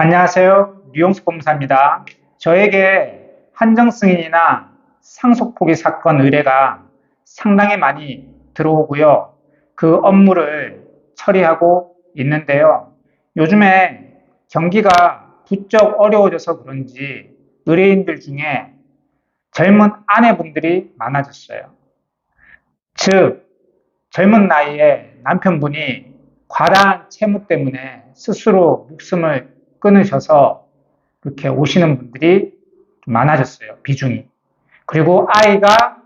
안녕하세요. 류용수 법무사입니다. 저에게 한정승인이나 상속포기 사건 의뢰가 상당히 많이 들어오고요. 그 업무를 처리하고 있는데요. 요즘에 경기가 부쩍 어려워져서 그런지 의뢰인들 중에 젊은 아내분들이 많아졌어요. 즉, 젊은 나이에 남편분이 과다한 채무 때문에 스스로 목숨을 끊으셔서 이렇게 오시는 분들이 좀 많아졌어요. 비중이. 그리고 아이가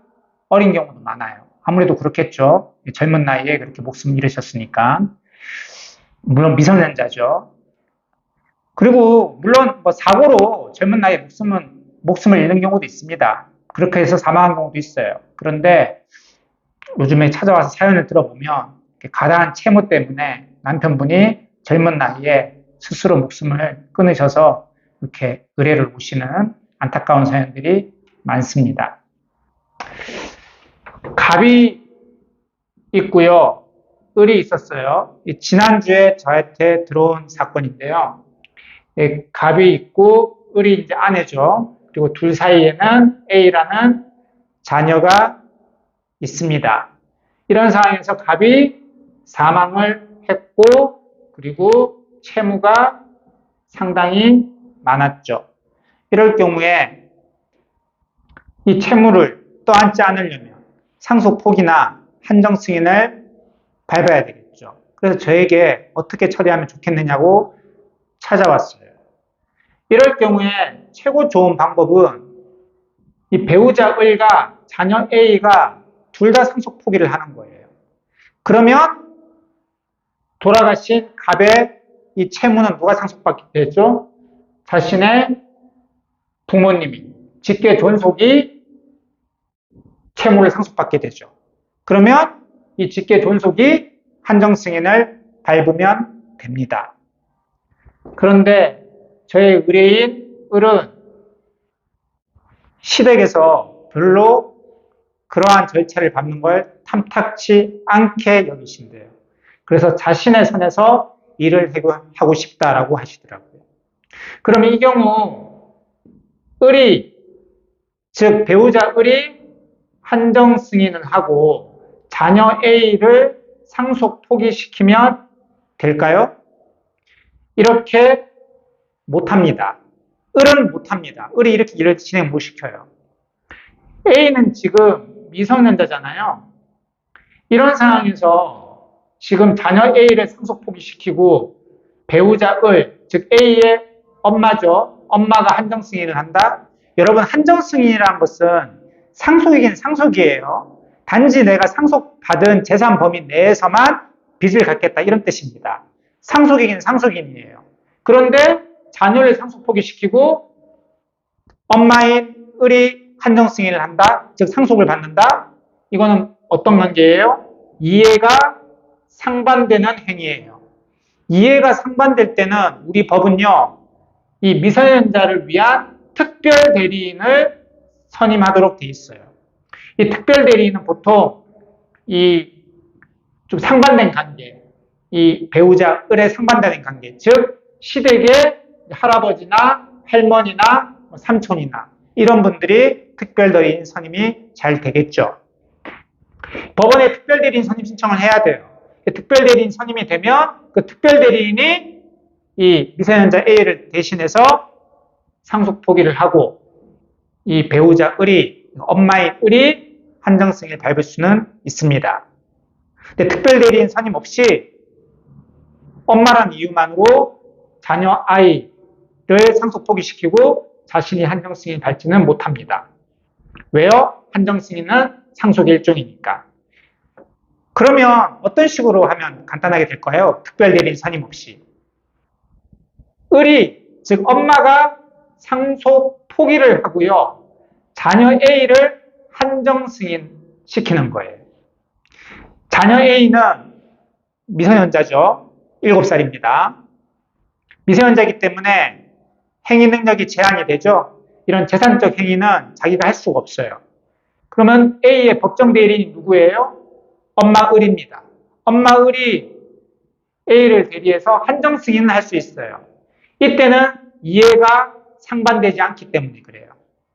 어린 경우도 많아요. 아무래도 그렇겠죠. 젊은 나이에 그렇게 목숨을 잃으셨으니까. 물론 미성년자죠. 그리고 물론 뭐 사고로 젊은 나이에 목숨을 잃는 경우도 있습니다. 그렇게 해서 사망한 경우도 있어요. 그런데 요즘에 찾아와서 사연을 들어보면 과다한 채무 때문에 남편분이 젊은 나이에 스스로 목숨을 끊으셔서 이렇게 의뢰를 오시는 안타까운 사연들이 많습니다. 갑이 있고요. 을이 있었어요. 지난주에 저한테 들어온 사건인데요. 갑이 있고 을이 이제 아내죠. 그리고 둘 사이에는 A라는 자녀가 있습니다. 이런 상황에서 갑이 사망을 했고 그리고 채무가 상당히 많았죠. 이럴 경우에 이 채무를 떠안지 않으려면 상속포기나 한정승인을 밟아야 되겠죠. 그래서 저에게 어떻게 처리하면 좋겠느냐고 찾아왔어요. 이럴 경우에 최고 좋은 방법은 이 배우자 을과 자녀 A가 둘 다 상속 포기를 하는 거예요. 그러면 돌아가신 갑의 이 채무는 누가 상속받게 되죠? 자신의 부모님이, 직계 존속이 채무를 상속받게 되죠. 그러면 이 직계 존속이 한정승인을 밟으면 됩니다. 그런데 저의 의뢰인 을은 시댁에서 별로 그러한 절차를 밟는 걸 탐탁치 않게 여기신대요. 그래서 자신의 선에서 일을 하고 싶다라고 하시더라고요. 그러면 이 경우 을이, 즉 배우자 을이 한정 승인을 하고 자녀 A를 상속 포기시키면 될까요? 이렇게 못합니다. 을은 못합니다. 을이 이렇게 일을 진행 못 시켜요. A는 지금 미성년자잖아요. 이런 상황에서 지금 자녀 A를 상속 포기시키고 배우자 을, 즉 A의 엄마죠. 엄마가 한정 승인을 한다. 여러분, 한정 승인이라는 것은 상속이긴 상속이에요. 단지 내가 상속받은 재산 범위 내에서만 빚을 갚겠다 이런 뜻입니다. 상속이긴 상속인이에요. 그런데 자녀를 상속 포기시키고 엄마인 을이 한정 승인을 한다. 즉 상속을 받는다. 이거는 어떤 관계예요? 이해가 상반되는 행위예요. 이해가 상반될 때는 우리 법은요, 이 미성년자를 위한 특별 대리인을 선임하도록 돼 있어요. 이 특별 대리인은 보통 이 좀 상반된 관계, 이 배우자 을의 상반되는 관계, 즉 시댁의 할아버지나 할머니나 삼촌이나 이런 분들이 특별 대리인 선임이 잘 되겠죠. 법원에 특별 대리인 선임 신청을 해야 돼요. 특별 대리인 선임이 되면 그 특별 대리인이 이 미성년자 A를 대신해서 상속 포기를 하고 이 배우자 을이, 엄마인 을이 한정승인을 밟을 수는 있습니다. 근데 특별 대리인 선임 없이 엄마란 이유만으로 자녀 아이를 상속 포기시키고 자신이 한정승인 밟지는 못합니다. 왜요? 한정승인은 상속의 일종이니까. 그러면 어떤 식으로 하면 간단하게 될까요? 특별 대리인 선임 없이. 을이, 즉 엄마가 상속 포기를 하고요. 자녀 A를 한정승인 시키는 거예요. 자녀 A는 미성년자죠. 7살입니다. 미성년자이기 때문에 행위 능력이 제한이 되죠. 이런 재산적 행위는 자기가 할 수가 없어요. 그러면 A의 법정 대리인이 누구예요? 엄마 을입니다. 엄마 을이 A를 대리해서 한정 승인을 할 수 있어요. 이때는 이해가 상반되지 않기 때문에 그래요.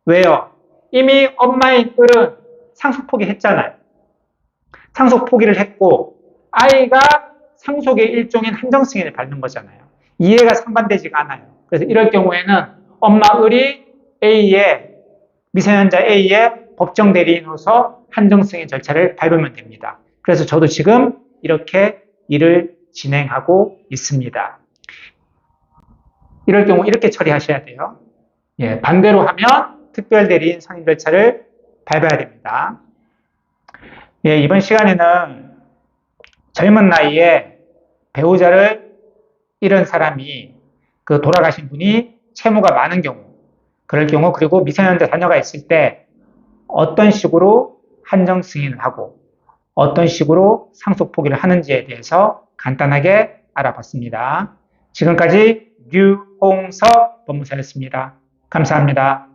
왜요? 이미 엄마인 을은 상속 포기했잖아요. 상속 포기를 했고 아이가 상속의 일종인 한정승인을 받는 거잖아요. 이해가 상반되지가 않아요. 그래서 이럴 경우에는 엄마 을이 미성년자 A의 법정 대리인으로서 한정승인 절차를 밟으면 됩니다. 그래서 저도 지금 이렇게 일을 진행하고 있습니다. 이럴 경우 이렇게 처리하셔야 돼요. 예, 반대로 하면 특별대리인 선임 절차를 밟아야 됩니다. 예, 이번 시간에는 젊은 나이에 배우자를 잃은 사람이 그 돌아가신 분이 채무가 많은 경우, 그럴 경우 그리고 미성년자 자녀가 있을 때 어떤 식으로 한정 승인을 하고 어떤 식으로 상속 포기를 하는지에 대해서 간단하게 알아봤습니다. 지금까지 류홍서 법무사였습니다. 감사합니다.